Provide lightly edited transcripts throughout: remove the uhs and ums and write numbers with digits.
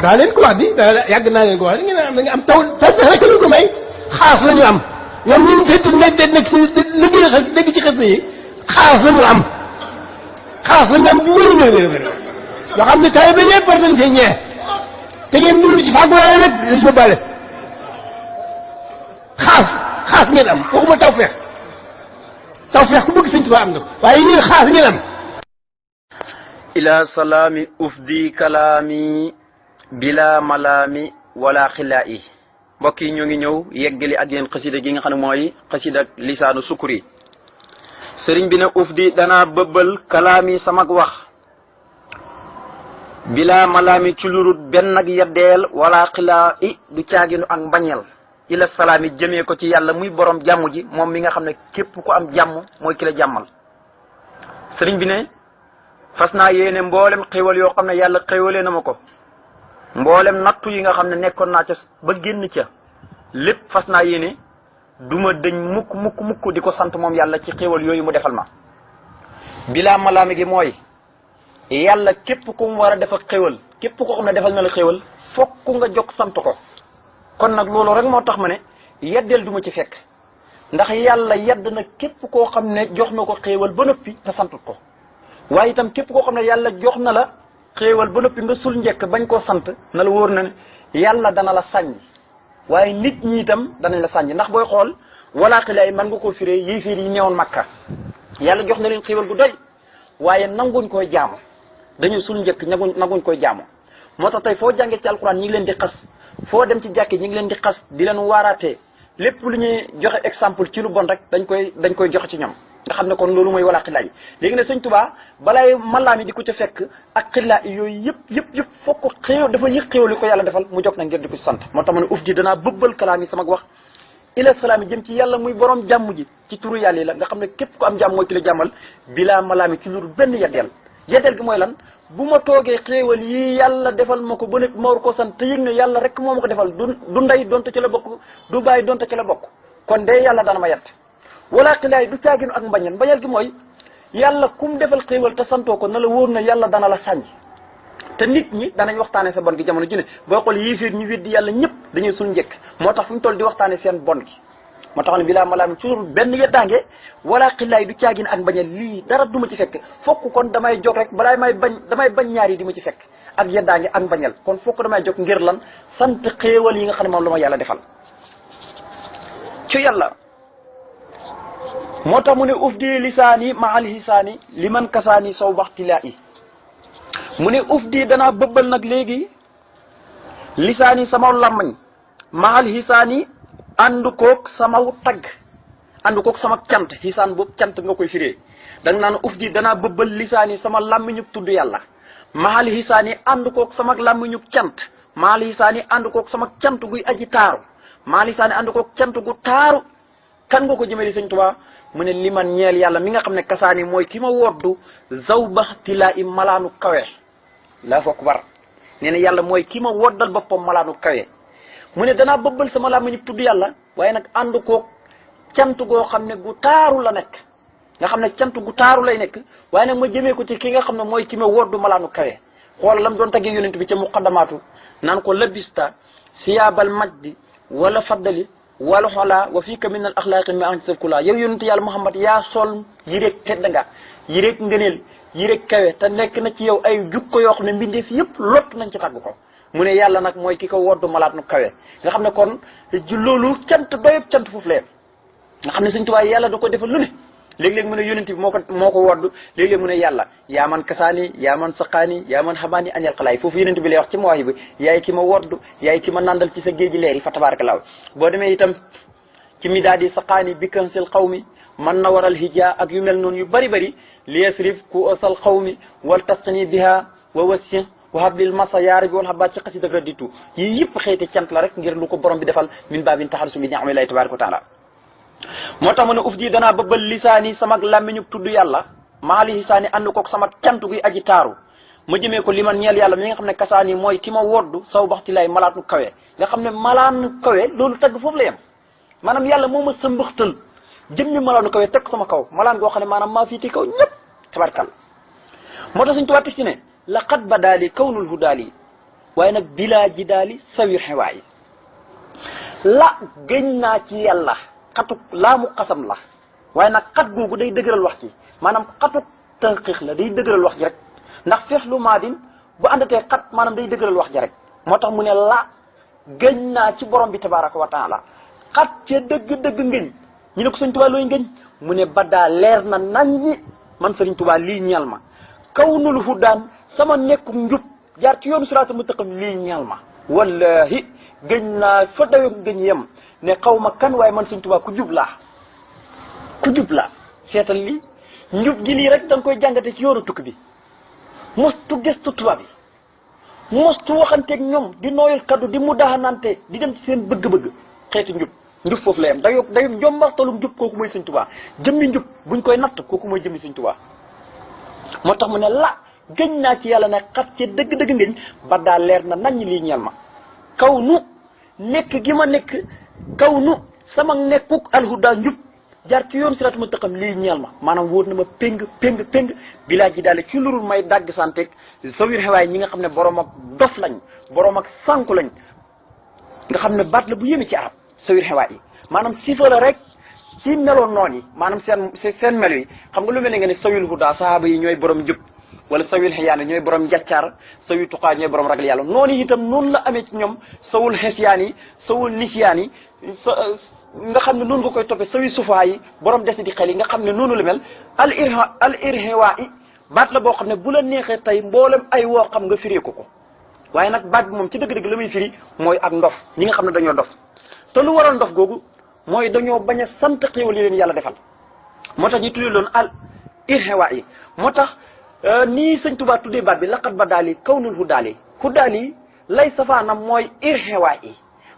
daa leen ko wax di yàgg naa leen ko wax di ngeen am taw rek lu ko may xaas la ñu am ñoom ñu fekk nekk si liggéey xas dégg ci xas yi xaas la ñu am xaas la ñu am bu wér wér wér yoo xam ne taw bi lépp war nañ see ñee te ngeen dund ci fàggu waaye rek dañ ko bale xaas ngeen am waxuma taw feex ku bëgg sëñ Tuubaa am na waaye yéen xaas ngeen am ila salaami ufdi kalaami bila malaami wala xilaa yi mbokk yi ñoo ngi ñëw yeggali ak yéen xasida gi nga xam ne mooy xasida lisaanu sukuri sëriñ bi ne ufdi danaa bëbbal kalaami samag wax bila malaami ci lurut benn ak yeddeel wala xilaa i du caaginu ak mbañeel ila salaami jëmee ko ci yàlla muy borom jàmm ji moom mi nga xam ne képp ku am jàmm mooy ki la jàmmal sëriñ bi ne fas naa yéene mboolem xéwal yoo xam ne yàlla xéwalee na ma ko mboolem nattu yi nga xam ne nekkoon naa ca ba génn ca lépp fas naa yéene du ma dëñ mukk di ko sant moom yàlla ci xéwal yooyu mu defal ma bilaa malaami gi mooy yàlla képp ku mu war a def ak xéwal képp koo xam ne defal na la xéwal fokk nga jóg sant ko kon nag loolu rek moo tax ma ne yeddeel du ma ci fekk ndax yàlla yedd na képp koo xam ne jox na ko xéwal ba noppi te santut ko waaye itam képp koo xam ne yàlla jox na la xéewal ba noppi nga sul njëkk bañ koo sant na la wóor na ne yàlla dana la sàññ waaye nit ñi itam danañ la sàññ ndax booy xool wala xilaay mën nga koo firee yéeféer yi newoon Makka yàlla jox na leen xéewal gu doy waaye nanguñ koy jaamu dañuy sul njëkk nanguñ koy jaamu moo tax tey foo jàngee ci alquran ñi ngi leen di xas foo dem ci jàkki ñi ngi leen di xas di leen waaraatee lépp lu ñuy joxe exemple ci lu bon rek dañ koy joxe ci ñoom nga xam ne kon loolu mooy wala xillaa yi léegi ne sëñ Tuubaa balay malaami di ko ca fekk ak xillaa yi yooyu yëpp fokk xéew dafa yëg xéew li ko yàlla defal mu jóg na ngir di ko sant moo tax ma ne uf ji danaa bëbbal kalaam yi sama wax ila salaam yi jëm ci yàlla muy borom jàmm ji ci turu yàlla yi la nga xam ne képp ko am jàmm mooy ki la jàmmal bilaa malaami ci lur benn yeddeel gi mooy lan bu ma toogee xéewal yi yàlla defal ma ko ba nekk ma war ko sant te yëg ne yàlla rek moo ma ko defal du ndey donte ci la bokk du bàyyi donte ci la bokk kon de yàlla dana ma yett wala xilaay du caaginu ak mbañeel gi mooy yàlla kum defal xéewal te santoo ko na la wóor na yàlla dana la sànj te nit ñi danañ waxtaane sa bon gi jamono ju ne booy xool yéeféer ñu weddi yàlla ñëpp dañuy sul njëkk moo tax fu ñu toll di waxtaane seen bon gi moo tax ne bilaa malaami toujours benn yeddaange wala xilaay du caagin ak mbañeel lii dara du ma ci fekk fokk kon damay jóg rek balaa damay bañ ñaar yi di ma ci fekk ak yeddaange ak mbañeel kon fokk damay jóg ngir lan sant xéewal yi nga xam ne moom la ma yàlla defal ci yàlla moo tax mu ne uf di lisaani ma al hisaani li man kasaani saw baxtilaa yi mu ne uf di danaa bëbbal nag léegi lisaani sama làmmañ ma al hisaani ànd koog sama tagg ànd koog sama cant hisaan boobu cant nga koy firee da nga naan uf di danaa bëbbal lisaani sama làmmiñu tudd yàlla ma al hisaani ànd koog sama làmmiñu cant ma al hisaani ànd koog sama cant guy aji taaru ma al hisaani ànd koog cant gu taaru kan nga ko jëmee sëñ Tuubaa mu ne liman ñeel yàlla mi nga xam ne kasaani mooy ki ma woddu zaw baxtilaa i malaanu kawe laa fokk bar nee na yàlla mooy ki ma woddal boppam malaanu kawe mu ne danaa bëbbal sama làmmiñ tudd yàlla waaye nag ànd koog cant goo xam ne gu taaru la nekk nga xam ne cant gu taaru lay nekk waaye nag ma jëmee ko ci ki nga xam ne mooy ki ma woddu malaanu kawe xool lam doon taggee yonent bi ca muqaddamaatu naan ko labista siyaabal majdi wala faddali wala xoolaa wa fiika min al axlaaqi mi ansa kula yow yonent yàlla Muhammad yaa sol yireeg tedd nga yireeg ngëneel yireeg kawe te nekk na ci yow ay jukko yoo xam ne mbindeef yëpp lott nañ ci tàgg ko mu ne yàlla nag mooy ki ko woddu malaat nu kawe nga xam ne kon loolu cant doyëpp cant foofu la yem nga xam ne Sëñ Tuubaa yàlla da ko defal lu ne léeg-léeg mu ne yonent bi moo ko wodd léeg-léeg mu ne yàlla yaa man kasaani yaa man saqaani yaa man xamaani añal xalaay foofu yonent bi lay wax ci mawaahi bi yaay ki ma wodd yaay ki ma nandal ci sa géeji leer yi fa tabaarakallaahu boo demee itam ci mi daal di saqaani bi kansil xawmi man na waral hija ak yu mel noonu yu bari li yasrif ku osal xawmi wal tasqini biha wa wasi wahab lil masa yaari bi wal xabaat ci xasida raditu yii yëpp xëyte cant la rek ngir lu ko borom bi defal min babin taxarisu bi ni'amillahi tabaraka wa taala moo tax mu ne uf ji danaa bëbbal lisaani sama làmmiñu tudd yàlla maali lisaani ànd koog sama cant guy aji taaru ma jëmee ko li man ñeel yàlla mi nga xam ne kasaani mooy ki ma woddu saw baxti lay malaatu kawe nga xam ne malaanu kawe loolu tagg foofu la yem maanaam yàlla moo ma sëmbaxtal jëmmi malaanu kawe teg sama kaw malaan goo xam ne maanaam maa fiiti kaw ñëpp tabarkal moo tax suñ tuwaa teg ci ne laqad ba daali kawnul hu daali waaye nag bilaa ji daali sawir xewaayi la gëñ naa ci yàlla xatuk laa mu xasam la waaye nag xat googu day dëgëral wax ci maanaam xatuk tanqiix la day dëgëral wax ji rek ndax feex lu maadin bu àndatee xat maanaam day dëgëral wax ji rek moo tax mu ne la gëñ naa ci borom bi tabaraka wa taala xat ca dëgg-dëgg ngëñ ñu ne ko sëñ Tuubaa looy ngëñ mu ne baddaa leer na nañ ñi man sëriñ Tuubaa lii ñeel ma kawnul hu daan sama nekku njub jaar ci yoonu siraatal mustaqim lii ñeel ma wallahi gëñ naa fa dayo gëñ yem ne xaw ma kan waaye man sëriñ Tuubaa ku jub laa seetal lii njub gi lii rek da nga koy jàngate ci yoonu tukki bi mostu gëstu tubaab yi mostu waxanteeg ñoom di nooyal kaddu di mu daxanante di dem ci seen bëgg-bëgg xeeti njub foofu la yem dayo njombartalum njub kooku mooy sëñ Tuubaa jëmmi njub buñ koy natt kooku mooy jëmmi sëñ Tuubaa moo tax mu ne la gëñ naa ci yàlla ne xat ci dëgg-dëgg ngëñ ba daa leer na nañ lii ñeel ma kaw nu nekk gi ma nekk kaw nu sama nekkuk alhuda njub jaar ci yoon siraat mustaqim lii ñeel ma maanaam wóor na ma péng bilaa ji daale ci lurul may dagg santeeg sawir xewaay ñi nga xam ne borom ak dof lañ borom ak sànku lañ nga xam ne baat la bu yéeme ci arab sawir xewaay yi maanaam sifa la rek ci meloon noon yi maanaam seen melo yi xam nga lu mel ne nga ne sawil huda sahaaba yi ñooy borom njub wala sawil xiyaane ñooy borom njàccaar sawil tuqaa ñooy borom ragal yàlla noonu itam noonu la amee ci ñoom sawul xesyaan yi sawul nisyaan yi nga xam ne noonu nga koy toppee sawi sufaa yi borom desi di xel yi nga xam ne noonu la mel al irhiwa yi baat la boo xam ne bu la neexee tey mboolem ay woo xam nga firee ko waaye nag baat bi moom ci dëgg-dëgg la muy firi mooy ak ndof ñi nga xam ne dañoo dof te lu waral ndof googu mooy dañoo bañ a sant xéewal yi leen yàlla defal moo tax ñu tuddee loon al irhiwa yi moo tax nii sëñ Tuubaa tuddee baat bi laqat ba daali kawnul hu daali lay safaanam mooy irhiwa yi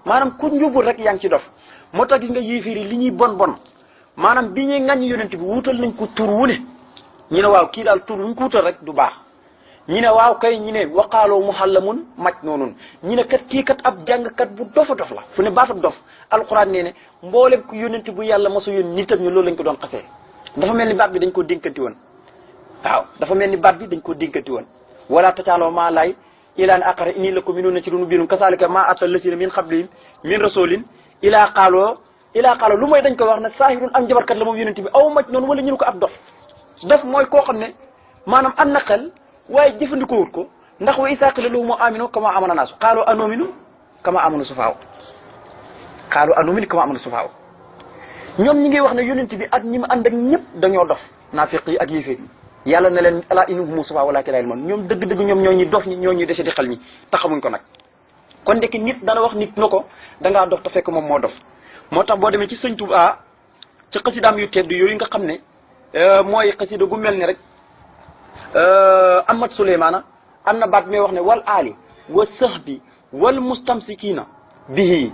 maanaam ku njubul rek yaa ngi ci dof moo tax gis nga yéeféer yi li ñuy bon maanaam bi ñuy ŋàññ yonent bi wuutal nañ ko tur wu ne ñu ne waaw kii daal tur wuñ ko wutal rek du baax ñu ne waaw kay ñu ne waqaaloo muhallamun majnuunun ñu ne kat kii kat ab jàngkat bu dofa dof la fu ne baatab dof alquran nee ne mboolem ku yonent bu yàlla moso yónni nitam ñu loolu lañ ko doon xasee dafa mel ni baat bi dañ koo dénkanti woon waaw dafa mel ni baat bi dañ koo dénkanti woon wala tacaaloo maa lay ilaan aqara inni lakum minun nasirun mubinun kasaalika maa arsal lasina min qablihim min rasulin ilaa xaaloo lu mooy dañ ko wax ne saahirun am njabarkat la moom yonent bi aw maj noonu wala ñu ko ab dof mooy koo xam ne maanaam am na xel waaye jëfandikoo wut ko ndax wa isaa qila lahum aminu kama amana naasu qaalu anu'minu kama amana sufaaw ñoom ñi ngi wax ne yonent bi ak ñi mu ànd ak ñëpp dañoo dof naafiq yi ak yéeféer yi yàlla ne leen alaa innahum sufaaw walaakin laa ya'lamuun ñoom dëgg-dëgg ñoom ñoo ñuy dof ñi ñoo ñuy dese di xel ñi taxamuñ ko nag kon ndekki nit dana wax nit na ko dangaa dof te fekk moom moo dof moo tax boo demee ci sëñ Tuubaa ci xasidaam yu tedd yooyu nga xam ne mooy xasida gu mel ni rek Ahmad Suleymaana am na baat may wax ne wal aali wa sahbi wal mustamsikina bihi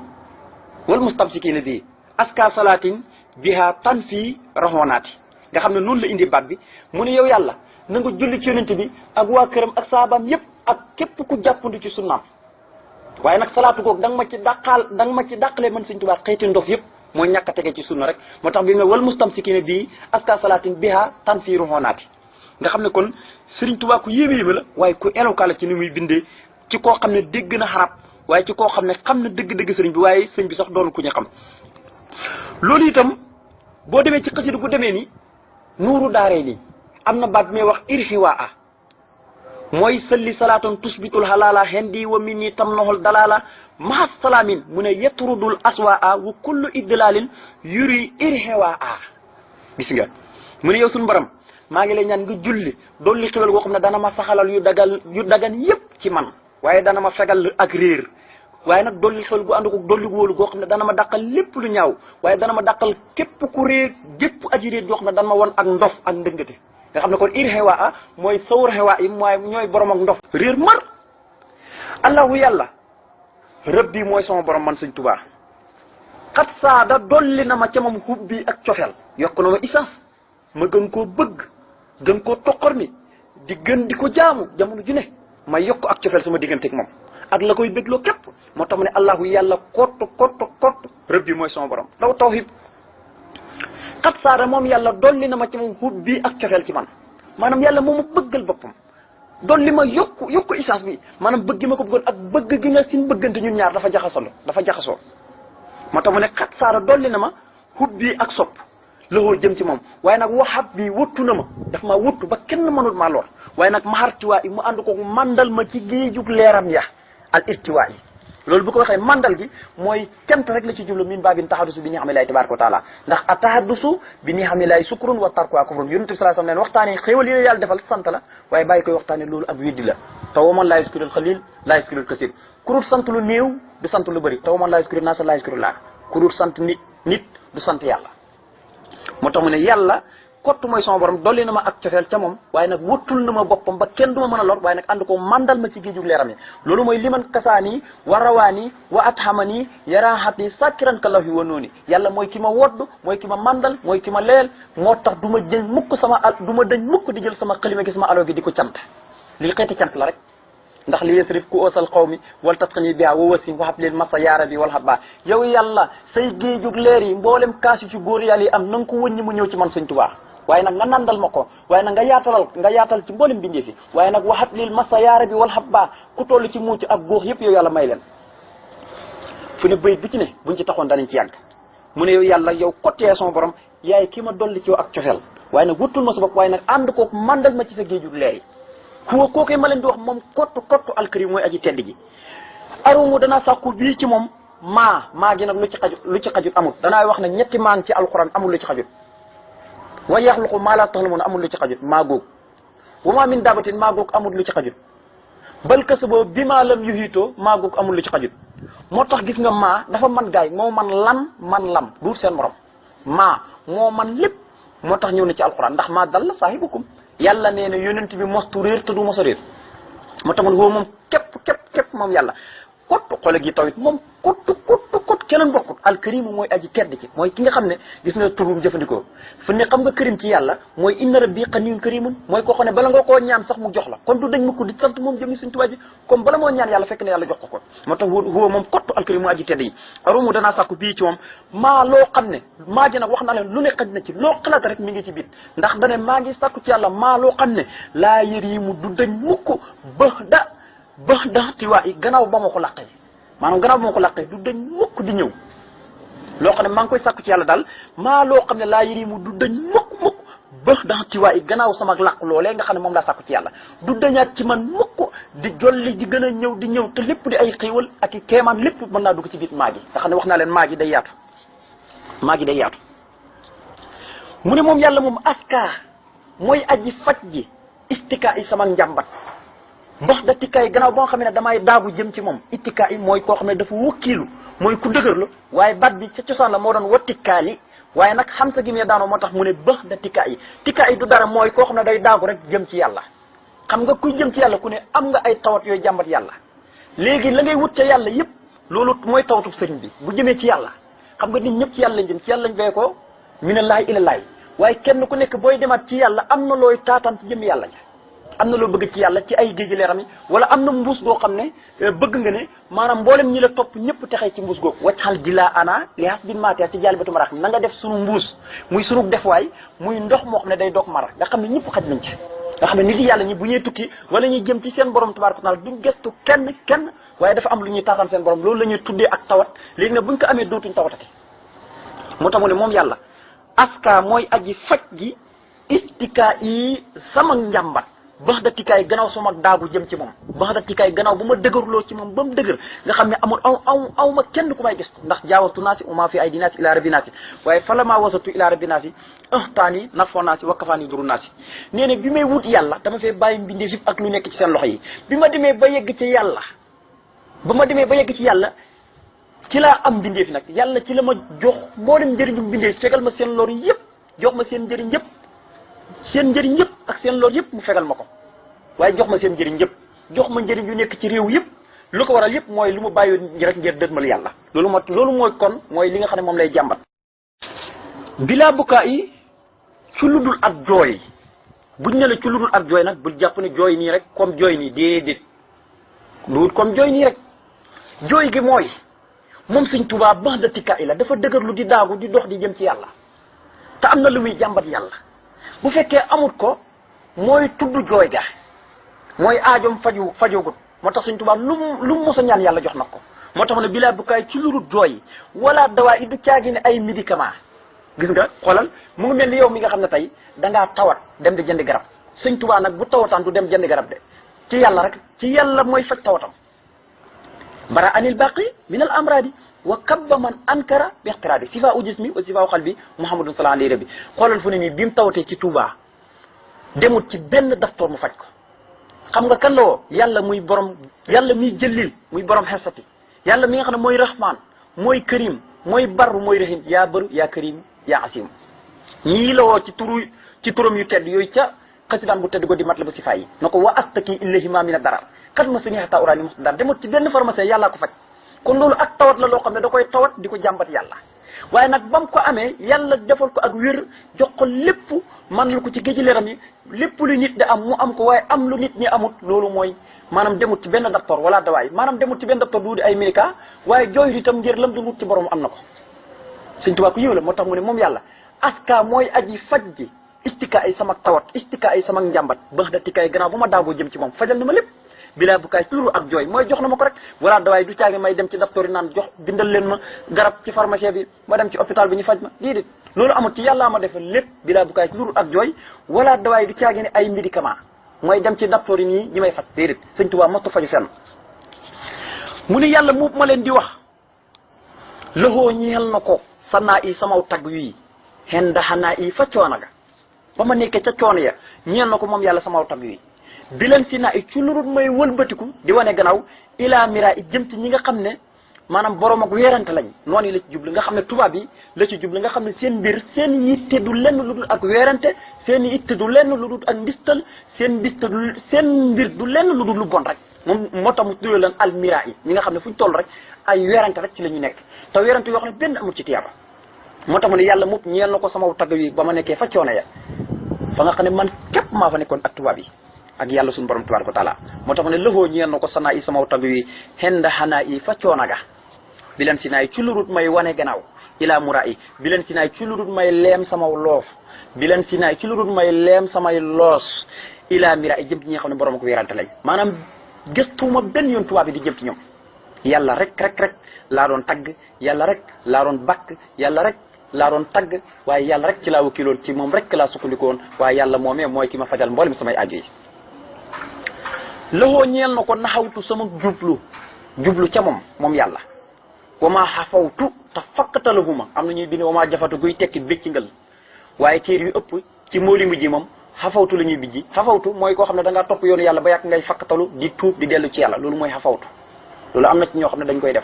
aska salaatin biha tan fii raxoonaati nga xam ne noonu la indi baat bi mu ne yow yàlla na nga julli ci yonent bi ak waa këram ak saabaam yépp ak képp ku jàppandi ci sunnaam waaye nag salaatu googu da nga ma ci dàqalee man sëñ Tuubaa xëyti ndof yëpp mooy ñàkk a tege ci sunna rek moo tax bi nga wal mustamsikina bii aska salaatin biha tan fii raxoonaati nga xam ne kon sëriñ Tuubaa ku yéeme la waaye ku éloquent la ci ni muy bindee ci koo xam ne dégg na xarab waaye ci koo xam ne xam na dëgg-dëgg sëriñ bi waaye sëñ bi sax doonu ku ñu xam loolu itam boo demee ci xasida gu demee ni nuuru daaree nii am na baat bi may wax irhiwaa mooy salli salaatan tusbitul halala hendi wa min ni tam noxol dalala mahas salaamin mu ne yetrudul aswaa wa kullu idlalin yuri irhiwaa gis nga mu ne yow suñu borom maa ngi lay ñaan nga julli dolli xéwal goo xam ne dana ma saxalal yu dagan yépp ci man waaye dana ma fegal ak réer waaye nag dolli xéwal gu ànd ko dolli gu wóolu goo xam ne dana ma dàqal lépp lu ñaaw waaye dana ma dàqal képp ku réer gépp aji réer goo xam ne dana ma won ak ndof ak ndëngate nga xam ne kon ir xewaa mooy sawur xewaa yi mooy ñooy borom ak ndof réer mar allahu yàlla rabbi mooy sama borom man sëñ Tuubaa xat saada dolli na ma ca moom hubbi ak cofeel yokk na ma essence ma gën koo bëgg gën koo toqor mi di gën di ko jaamu jamono ju ne ma yokk ak cofeel sama digganteeg moom ak la koy bégloo képp moo tax mu ne allahu yàlla kott rabbi mooy sama borom daw tawhid xat saada moom yàlla dolli na ma ci moom hubbi ak cofeel ci man maanaam yàlla moo ma bëggal boppam dolli ma yokku essence bi maanaam bëgg ma ko bëggoon ak bëgg gi nga sin bëggante ñun ñaar dafa jaxasoo moo tax mu ne xat saada dolli na ma hubbi ak sopp loxoo jëm ci moom waaye nag waxab bi wëttu na ma daf maa wëttu ba kenn mënul maa lor waaye nag mahartiwaa yi mu ànd ko mandal ma ci géejug leeram ya al irtiwaa yi loolu bu ko waxee mandal gi mooy cant rek la ci jublu min baabin tahadusu bi ni'amillahi tabaraka wa taala ndax a tahadusu bi ni'amillahi sukrun wa tarkuha kufrun yonent bi sallallahu alayhi wasallam waxtaane xéewal yi la yàlla defal sant la waaye bàyyi koy waxtaane loolu ak weddi la te waman laa yaskurul xalil laa yaskurul kasir ku dul sant lu néew du sant lu bëri te waman laa yaskuru naasa laa yaskuru laa ku dul sant nit du sant yàlla moo tax mu ne yàlla kott mooy sama borom dolli na ma ak cofeel ca moom waaye nag wëttul na ma boppam ba kenn du ma mën a lor waaye nag ànd ko mandal ma ci géejug leeram yi loolu mooy liman kasaani wa rawaani wa athamani yaraaxati sàkkiran ka law yi wa nooni yàlla mooy ki ma wodd mooy ki ma mandal mooy ki ma leel moo tax du ma jëñ mukk du ma dëñ mukk di jël sama xalima gi sama aloo gi di ko cant lii xeeti cant la rek ndax li yasrif ku oosal xaw mi wala tasqani biha wa wasim waxab leen masa yaara bi wala xabaa yow yàlla say géejug leer yi mboolem kaas yu ci góor yàlla yi am na nga ko wëññi mu ñëw ci man sëñ Tuubaa waaye nag nga nandal ma ko waaye nag nga yaatal ci mboolem bindee fi waaye nag waxat lil masa yaara bi wal habba ku toll ci muuc ak góox yëpp yow yàlla may leen fu ne bayit bu ci ne buñ ci taxoon danañ ci yàgg mu ne yow yàlla yow kottee sama borom yaay ki ma dolli ci yow ak cofeel waaye nag wuttul ma sa bopp waaye nag ànd kook mandal ma ci sa géejug leer yi kookoy ma leen di wax moom kottu alkarim mooy aji tedd ji arumu danaa sàkku bii ci moom maa gi nag lu ci xajut amul danaa wax ne ñetti maan ci alquran amul lu ci xajut wa yaxluqu maa laa ta'lamuun amul lu ci xajut maa góog wa maa min daabatin maa góog amul lu ci xajut bal kasaboo bi maa lam yuhiitoo maa góog amul lu ci xajut moo tax gis nga maa dafa man gaay moo man lam duut seen morom maa moo man lépp moo tax ñëw na ci alquran ndax maa dalla saahibukum yàlla nee na yonent bi mostu réer te du mos a réer moo tax man woo moom képp moom yàlla kott xoole gi tawit moom kott keneen bokkut alkarimu mooy aji tedd ci mooy ki nga xam ne gis nga turum jëfandikoo fu ne xam nga karim ci yàlla mooy inna rabbi ganiyyun karimun mooy koo xam ne bala nga koo ñaan sax mu jox la kon du dañ ma ko di sant moom jëmi suñ tubaab ji comme bala moo ñaan yàlla fekk ne yàlla jox ko moo tax woo moom kott alkarimu mooy aji tedd yi arumu danaa sàkku bii ci moom maa loo xam ne maa ji nag wax naa leen lu ne xaj na ci loo xalaat rek mi ngi ci biir ndax dane maa ngi sàkku ci yàlla maa loo xam ne laa yërimu du dañ mukk ba tiwaa yi gannaaw ba ma ko làqee maanaam gannaaw ba ma ko làqee du dañ mukk di ñëw loo xam ne maa ngi koy sàkku ci yàlla daal maa loo xam ne laa yërimu du dañ mukk ba tiwaa yi gannaaw sama làq loolee nga xam ne moom laa sàkku ci yàlla du dañaat ci man mukk di jolli di gën a ñëw di ñëw te lépp di ay xéewal ak i keemaan lépp mën naa dugg ci biir maa gi nga xam ne wax naa leen maa gi day yaatu mu ne moom yàlla moom aska mooy aji faj ji istika yi sama njàmbat mbax da tikkaay gannaaw ba nga xam ne damay daagu jëm ci moom itikaay mooy koo xam ne dafa wukkiilu mooy ku dëgërlu waaye baat bi ca cosaan la moo doon wa tikkaali waaye nag xam sa gi mee daanoo moo tax mu ne bax da tikkaay du dara mooy koo xam ne day daagu rek jëm ci yàlla xam nga kuy jëm ci yàlla ku ne am nga ay tawat yooyu jàmbat yàlla léegi la ngay wut ca yàlla yëpp loolu mooy tawatu sëriñ bi bu jëmee ci yàlla xam nga nit ñëpp ci yàlla lañ jëm ci yàlla lañ bee ko minallaahi ilallaahi waaye kenn ku nekk booy demaat ci yàlla am na looy taataan ci jëm yàlla am na loo bëgg ci yàlla ci ay géej leeram yi wala am na mbuus goo xam ne bëgg nga ne maanaam mboolem ñi la topp ñëpp texee ci mbuus googu waccaxal jilaa ana li has bin matia ci jaali batu marax na nga def sunu mbuus muy sunu defuwaay muy ndox moo xam ne day doog mar nga xam ne ñëpp xaj nañ ci nga xam ne nit yàlla ñi bu ñuy tukki wala ñuy jëm ci seen borom tabaaraka taala duñ gestu kenn waaye dafa am lu ñuy taataan seen borom loolu la ñuy tuddee ak tawat léegi nag buñ ko amee dootuñ tawatati moo tax mu ne moom yàlla aska mooy aji faj gi istika yi sama njàmbat bax da tikaay gannaaw sama daagu jëm ci moom bax da tikaay gannaaw bu ma dëgërloo ci moom ba mu dëgër nga xam ne amul aw ma kenn ku may gis ndax jaawastu naasi uma fi ay dinaasi ila rabbi naasi waaye fala maa wasatu ila rabbi naasi taani nafoo naasi wakkafaani duru naasi nee na bi may wut yàlla dama fee bàyyi mbindeef yëpp ak lu nekk ci seen loxo yi bi ma demee ba yegg ci yàlla ci laa am mbindeef nag yàlla ci la ma jox mboolem njëriñu mbindeef fegal ma seen lor yëpp jox ma seen njëriñ yëpp ak seen lor yëpp mu fegal ma ko waaye jox ma seen njëriñ yëpp jox ma njëriñ yu nekk ci réew yëpp lu ko waral yëpp mooy lu mu bàyyi rek ngir dëdmal yàlla loolu mooy kon mooy li nga xam ne moom lay jàmbat. bilaa bukaa yi ci lu dul ak jooy buñ ne la ci lu dul ak jooy nag bul jàpp ne jooy nii rek comme jooy nii déedéet lu comme jooy nii rek jooy gi mooy moom Sëñ Tuubaa bax da tikkaa yi la dafa dëgër lu di daagu di dox di jëm ci yàlla te am na lu muy jàmbat yàlla bu fekkee amut ko mooy tudd jooy ga mooy aajoom fajogut moo tax Sëñ Tuubaa lu mu mos a ñaan yàlla jox na ko moo tax ne bilaa bukaay ci lu dul jooy wala dawaa yi du caagi ne ay médicament gis nga xoolal mu ngi mel ni yow mi nga xam ne tey dangaa tawat dem di jëndi garab Sëñ Tuubaa nag bu tawataan du dem jëndi garab de ci yàlla rek ci yàlla mooy faj tawatam bara anil baqi min al amradi wa kabba man ankara bi ixtiraadi sifa u jismi wa sifa u xalbi muhammadun sallallahu alayhi rabbi xoolal fu ne nii bi mu tawatee ci Tuubaa demut ci benn daftoor mu faj ko xam nga kan la woo yàlla muy borom yàlla muy jëllil muy borom xesati yàlla mi nga xam ne mooy rahman mooy karim mooy barru mooy rahim yaa baru yaa karim yaa asim ñii la woo ci turam yu tedd yooyu ca xasidaan bu tedd go di mat la ba si fay yi na ko wa astaki illahima mina darar kat ma suñu xataa uraani mos dar demut ci benn pharmacien yàllaa ko faj kon loolu ak tawat la loo xam ne da koy tawat di ko jàmbat yàlla waaye nag ba mu ko amee yàlla defal ko ak wér jox ko lépp man lu ko ci géej leeram yi lépp lu nit di am mu am ko waaye am lu nit ñi amut loolu mooy maanaam demut ci benn docteur wala dawaay maanaam demut ci benn docteur du di ay médicament waaye jooyut itam ngir lam du wut ci borom am na ko Sëñ Tuubaa ku yiw la moo tax mu ne moom yàlla aska mooy aji faj ji istika ay sama tawat istika ay sama njàmbat bax da tikkaay gannaaw bu ma daagoo jëm ci moom fajal na ma lépp bilaa bukaay toujours ak jooy mooy jox na ma ko rek wala dawaay du caagi may dem ci docteur yi naan jox bindal leen ma garab ci pharmacie bi ma dem ci hôpital bi ñu faj ma déedéet loolu amul ci yàllaa ma defal lépp bilaa bukaay toujours ak jooy wala dawaay du caagi ne ay médicament mooy dem ci docteur yi nii ñi may faj déedéet Sëñ Tuubaa mostu faju fenn mu ni yàlla mu ma leen di wax loxoo ñeel na ko sanaa i samaw tagg wii xen daxanaa i fa coono ga ba ma nekkee ca coono ya ñeel na ko moom yàlla samaw tagg wii bi leen si naa i ci lurut may wëlbatiku di wane gannaaw ilaa mira i jëm ci ñi nga xam ne maanaam borom ak weerante lañ noonu yi la ci jublu nga xam ne tubaab yi la ci jublu nga xam ne seen mbir seen yitte du lenn lu dul ak weerante seen yitte du lenn lu dul ak ndistal seen mbir du lenn lu dul lu bon rek moom moo tax mu tuddee leen almira yi ñi nga xam ne fu ñu toll rek ay weerante rek ci la ñu nekk te weerante yoo xam ne benn amul ci tiyaaba moo tax mu ne yàlla mu ñeel na ko sama tagg yi ba ma nekkee fa coono ya fa nga xam ne man képp maa fa nekkoon ak tubaab yi ak yàlla suñu borom tabaaraka wa taala moo tax mu ne lëfoo ñeel na ko sanaa yi sama tagg yi xenda xanaa yi fa coono ga bi leen si naay ci lurut may wane gannaaw ilaa mura yi bi leen si naay ci lurut may leem sama loof bi leen si naay ci lurut may leem samay loos ilaa mira yi jëm ci ñi nga xam ne borom ak weerante lañ maanaam gëstuuma benn yoon tubaab bi di jëm ci ñoom yàlla rek laa doon tagg yàlla rek laa doon bakk yàlla rek laa doon tagg waaye yàlla rek ci laa wakkiloon ci moom rek laa sukkandikoon waaye yàlla moomee mooy ki ma fajal mboolem samay aajo yi loxoo ñeel na ko naxawtu sama jublu ca moom yàlla wamaa xafawtu te fakkatalahuma am na ñuy bind wamaa jafatu guy tekki béccingal waaye téer yu ëpp ci mooli mujj moom xafawtu la ñuy bijji xafawtu mooy koo xam ne da ngaa topp yoonu yàlla ba yàgg ngay fakkatalu di tuub di dellu ci yàlla loolu mooy xafawtu loolu am na ci ñoo xam ne dañ koy def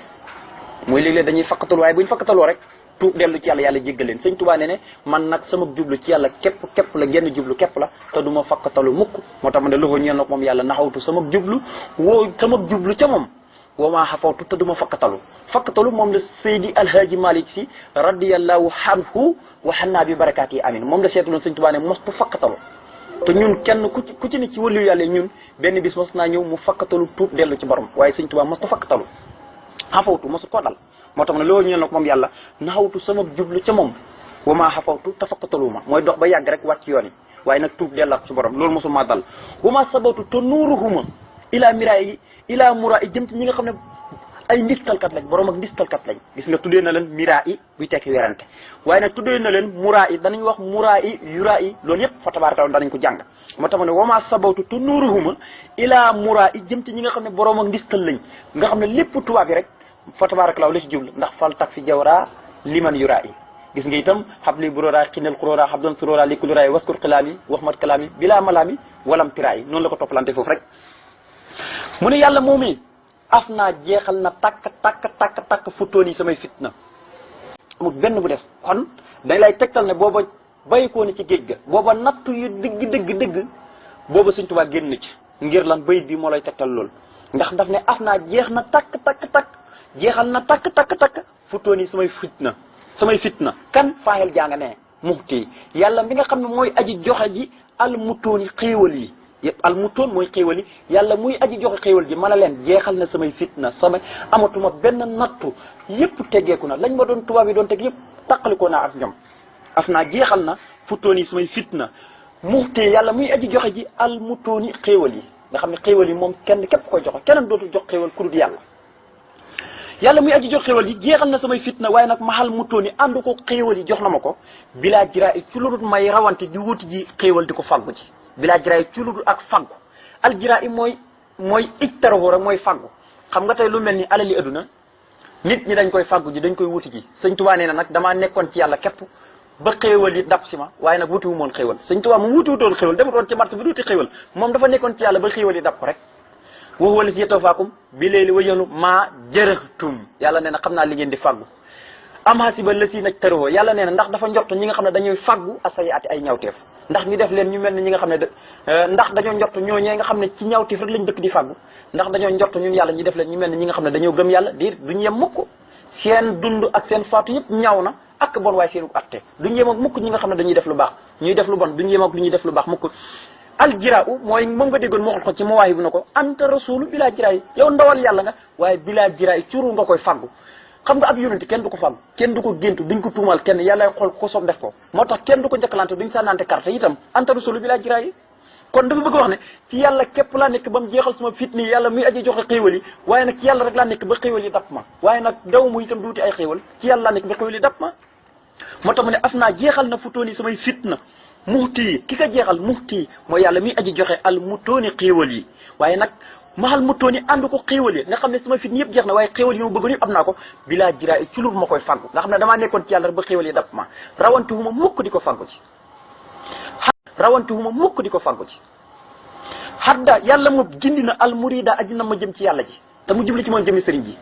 mooy léeg-léeg dañuy fakkatalu waaye buñ fakkataloo rek tuub dellu ci yàlla yàlla jéggal leen Sëñ Tuubaa ne man nag sama jublu ci yàlla képp la genn jublu képp la te du ma fakkatalu mukk moo tax ma ne loxo ñeel na ko moom yàlla naxawtu sama jublu ca moom wamaa xafawtu te du ma fakkatalu moom la Seydi Alhaaji Malick Si radiyallahu anhu wa xannaa bi barakaat yi amin moom la seetloon Sëñ Tuubaa ne mostu fakkatalu te ñun kenn ku ci ne ci wàllu yàlla ñun benn bis mos naa ñëw mu fakkatalu tuub dellu ci borom waaye Sëñ Tuubaa mostu fakkatalu xafawtu mosu koo dal moo tax ne loolu ñeel na ko moom yàlla naxawtu sama jublu ca moom wamaa xafawtu te fakkatalu ma mooy dox ba yàgg rek wàcc yoon yi waaye nag tuub dellaat ci borom loolu mosu maa dal wamaa sabatu te nuuruhuma ilaa mura yi jëm ci ñi nga xam ne ay ndistalkat lañ borom ak ndistalkat lañ gis nga tuddee na leen mira yi buy tekki werante waaye nag tuddee na leen mura yi danañ wax mura yi yura yi loolu yëpp fa tabaaraka danañ ko jàng moo tax ma ne wama sabawtu te nuuruhuma ilaa mura yi jëm ci ñi nga xam ne borom ak ndistal lañ nga xam ne lépp tubaab yi rek fa tabaaraka la ci jublu ndax fal tak fi jawra liman yura yi gis nga itam xabli burora xinal xuróora xabdan surora li kuluraay waskur xilaami wax mat kalaami bilaa malaami walam tiraay noonu la ko toppalante foofu rek mu ne yàlla moom i af naa jeexal na takk futoon yi samay fitna amul benn bu des kon dañ lay tegtal ne booba bayikoo ni ci géej ga booba nattu yu dëgg booba Sëñ Tuubaa génn ci ngir lan bayit bi moo lay tegtal lool ndax daf ne af naa jeex na takk jeexal na takk futooni samay fitna kan faaxel jaa nga ne muxti yàlla mi nga xam ne mooy aji joxe ji al mutooni xéewal yi yëpp al mutoon mooy xéewal yi yàlla muy aji joxe xéewal ji mën a leen jeexal na samay fitna amatuma benn nattu yëpp teggeeku na lañ ma doon tubaab yi doon teg yëpp taqalikoo naa ak ñoom af naa jeexal na futooni samay fitna muxti yàlla muy aji joxe ji al mutooni xéewal yi nga xam ne xéewal yi moom kenn képp koy joxe keneen dootul jox xéewal ku dul yàlla muy aji jox xéewal yi jeexal na samay fitna waaye nag maxal mutooni ànd ko xéewal yi jox na ma ko bilaa jiraa i ci lu dul may rawante di wuti ji xéewal di ko faggu ci bilaa jiraa i ci lu dul ak faggu al jiraa i mooy ijtarahu rek mooy faggu xam nga tey lu mel ni alali adduna nit ñi dañ koy faggu ji dañ koy wuti ji sëñ Tuubaa nee na nag damaa nekkoon ci yàlla képp ba xéewal yi dab si ma waaye nag wuti wu moon xéewal sëñ Tuubaa mu wuti wutoon xéewal demutoon ci marché bi duuti xéewal moom dafa nekkoon ci yàlla ba xéewal yi dab ko rek waxu wala si yetofaakum bi léegi wayanu maa jërëtum yàlla nee na xam naa li ngeen di faggu am hasiba la si naj tëroo yàlla nee na ndax dafa njort ñi nga xam ne dañuy faggu asay ati ay ñawteef ndax ñu def leen ñu mel ni ñi nga xam ne ndax dañoo njort ñooñee nga xam ne ci ñawteef rek lañ dëkk di faggu ndax dañoo njort ñun yàlla ñu def leen ñu mel ni ñi nga xam ne dañoo gëm yàlla diir duñu yem mukk seen dund ak seen faatu yëpp ñaaw na ak bon waaye seenu atte duñu yem ak mukk ñi nga xam ne dañuy def lu baax ñuy def lu bon duñu yem ak lu ñuy def lu baax mukk aljiraau mooy moom nga déggoon moo xool ko ci mawaayi bu na ko anta rasulu bilaa jiraa yi yow ndawal yàlla nga waaye bilaa jiraa yi curu nga koy faggu xam nga ab yonent kenn du ko faggu kenn du ko géntu duñ ko tuumal kenn yàlla xool ko soob def ko moo tax kenn du ko njëkkalante duñ sànnante carte itam anta rasulu bilaa jiraa yi kon dafa bëgg wax ne ci yàlla képp laa nekk ba mu jeexal sama fit nii yàlla muy aji joxe xéewal yi waaye nag ci yàlla rek laa nekk ba xéewal yi dab ma waaye nag daw mu itam duuti ay xéewal ci yàlla laa nekk ba xéewal yi dab ma moo tax mu ne af naa jeexal na futooni samay fitna muxti ki ka jeexal muxti mooy yàlla mi aji joxe al mutooni xéewal yi waaye nag maxal mutooni ànd ko xéewal yi nga xam ne sama fit yëpp jeex na waaye xéewal yi ma bëggoon yëpp am naa ko bilaa jiraa i ci lu ma koy fàggu nga xam ne damaa nekkoon ci yàlla rek ba xéewal yi dab ma rawante wu ma mukk di ko fàggu ci xadda yàlla mu gindi na al murida aji na ma jëm ci yàlla ji te mu jubli ci moom jëmi sëriñ ji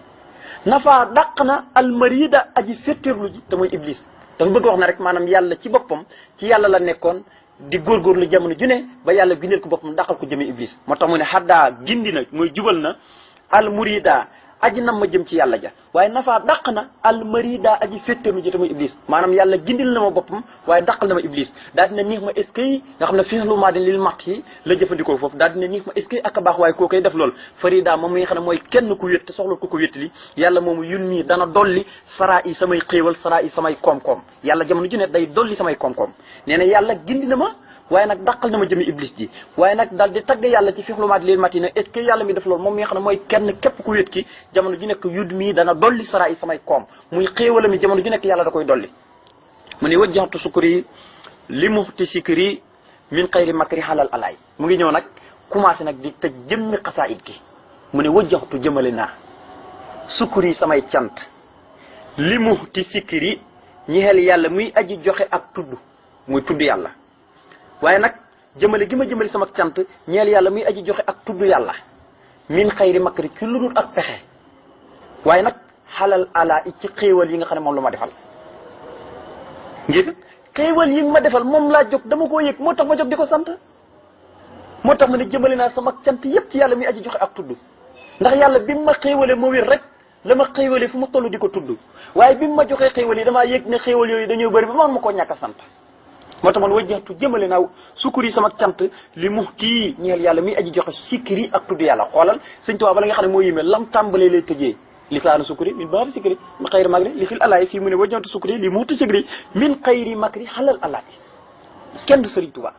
nafa dàq na al marida aji féttirlu ji te muy iblis dafa bëgg wax na rek maanaam yàlla ci boppam ci yàlla la nekkoon di góorgóorlu jamono ju ne ba yàlla gindeel ko boppam dàqal ko jëmee iblis moo tax mu ne xaddaa gindi na mooy jubal na al murida aji nam ma jëm ci yàlla ja waaye nafaa dàq na al marida aji féttéerlu ji te muy iblis maanaam yàlla gindil na ma boppam waaye dàqal na ma iblis daal dina niix ma est-ce que nga xam ne fi'lu maadin lil matt yi la jëfandikoo foofu daal dina niix ma est-ce que ak a baax waaye koo koy def lool farida moom mi nga xam ne mooy kenn ku wét te soxla ku ko wéttali yàlla moomu yun mii dana dolli saraa yi samay xéewal saraa yi samay koom-koom yàlla jamono ju ne day dolli samay koom-koom nee na yàlla gindi na ma waaye nag dàqal na ma jëmi iblis ji waaye nag daal di tagg yàlla ci fixlumaat lil matina est-ce que yàlla mi def loolu moom mi nga xam ne mooy kenn képp ku wét ki jamono ju nekk yud mii dana dolli saraa yi samay koom muy xéewala mi jamono ju nekk yàlla da koy dolli mu ne wajjahtu sukri li muxti sikri min xayri makri xalal alaay mu ngi ñëw nag commencé nag di tëj jëmmi xasaayid gi mu ne wajjahtu jëmale naa sukri samay cant li muxti sikri ñexeel yàlla muy aji joxe ak tudd muy tudd yàlla waaye nag jëmale gi ma jëmale sama cant ñeel yàlla muy aji joxe ak tudd yàlla min xayri makri ci lu dul ak pexe waaye nag xalal ala i ci xéewal yi nga xam ne moom la ma defal ngir xéewal yi nga ma defal moom laa jóg dama koo yëg moo tax ma jóg di ko sant moo tax ma ne jëmale naa sama cant yëpp ci yàlla muy aji joxe ak tudd ndax yàlla bi mu ma xéewale ma wér rek la ma xéewale fu ma toll di ko tudd waaye bi mu ma joxee xéewal yi damaa yëg ne xéewal yooyu dañoo bëri ba man ma koo ñàkk a sant moo tax man wajjahtu jëmale naa sukkuri sama cant li muxti ñeel yàlla muy aji joxe sikri ak tudd yàlla xoolal sëñ Tuubaa bala nga xam ne moo yémee lam tàmbalee lay tëjee li saanu sukkuri min baari sikri min xayri makri li fil alaay fii mu ne wajjahtu sukkuri li muxti sikri min xayri makri xalal alaay kenn du sëriñ Tuubaa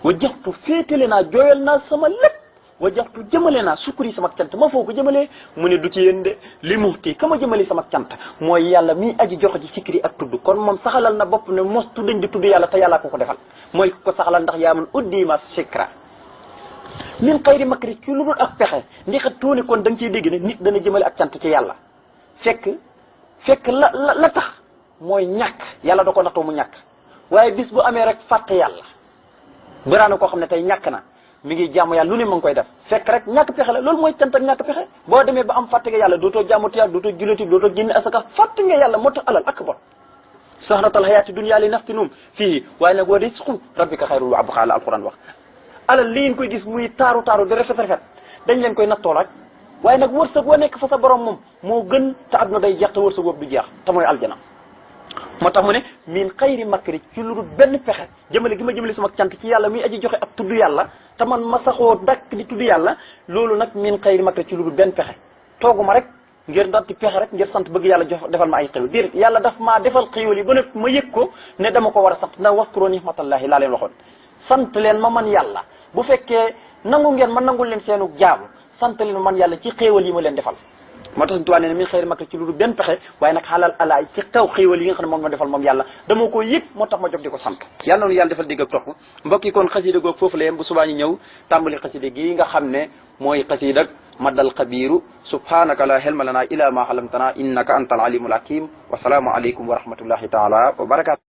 wajjahtu féetale naa jooyal naa sama lépp wajjahtu jëmale naa sukkuri sama cant ma foo ko jëmalee mu ne du ci yéen de li muxti ka ma jëmale sama cant mooy yàlla mi aji joxe ci sikri ak tudd kon moom saxalal na bopp ne mos tuddañ di tudd yàlla te yàlla ko ko defal mooy ko saxalal ndax yaa man uddima sikra min xayri makri ci lu dul ak pexe ndixa tuuni kon da nga ciy dégg ne nit dana jëmale ak cant ci yàlla fekk la tax mooy ñàkk yàlla da ko nattoo mu ñàkk waaye bis bu amee rek fàtte yàlla bëraana koo xam ne tey ñàkk na mi ngi jaamu yàlla lu ne ma ngi koy def fekk rek ñàkk pexe la loolu mooy cant ak ñàkk pexe boo demee ba am fàtte nga yàlla dootoo jaamu yàlla dootoo julati dootoo génne asaka fàtte nga yàlla moo tax alal ak bon sahratal hayaati dunya li naftinum fii waaye nag wa rizqu rabbika xayrun wa abqa la alquran wax alal li ngeen koy gis muy taaru di rafet dañ leen koy nattoo rek waaye nag wërsëg wa nekk fa sa borom moom moo gën te àdduna day jeex te wërsëg boobu du jeex te mooy aljana moo tax mu ne min xayri makri ci lu dul benn pexe jëmale gi ma jëmale sama cant ci yàlla muy aji joxe ak tudd yàlla te man ma saxoo dakk di tudd yàlla loolu nag min xayri makri ci lu dul benn pexe tooguma rek ngir ndatti pexe rek ngir sant bëgg yàlla defal ma ay xéwal déedéet yàlla daf maa defal xéwal yi ba ne ma yëg ko ne dama ko war a sant ndax waskuro nihmatallahi laa leen waxoon sant leen ma man yàlla bu fekkee nangu ngeen ma nangul leen seenu jaamu sant leen man yàlla ci xéewal yi ma leen defal moo tax Tuubaa nee na min xëyri makri ci lu dul benn pexe waaye nag xalal alaay ci kaw xéewal yi nga xam ne moom ma defal moom yàlla dama ko yëg moo tax ma jóg di ko sant yàlla noonu yàlla defal dégg ak topp mbokk yi kon xasida goog foofu la yem bu subaa ñu ñëw tàmbali xasida gi nga xam ne mooy xasida madal xabiru subhanaka la helma lana ila ma xalamtana innaka anta al alimul hakim wa salaamu aleykum wa rahmatullahi taala wa barakatu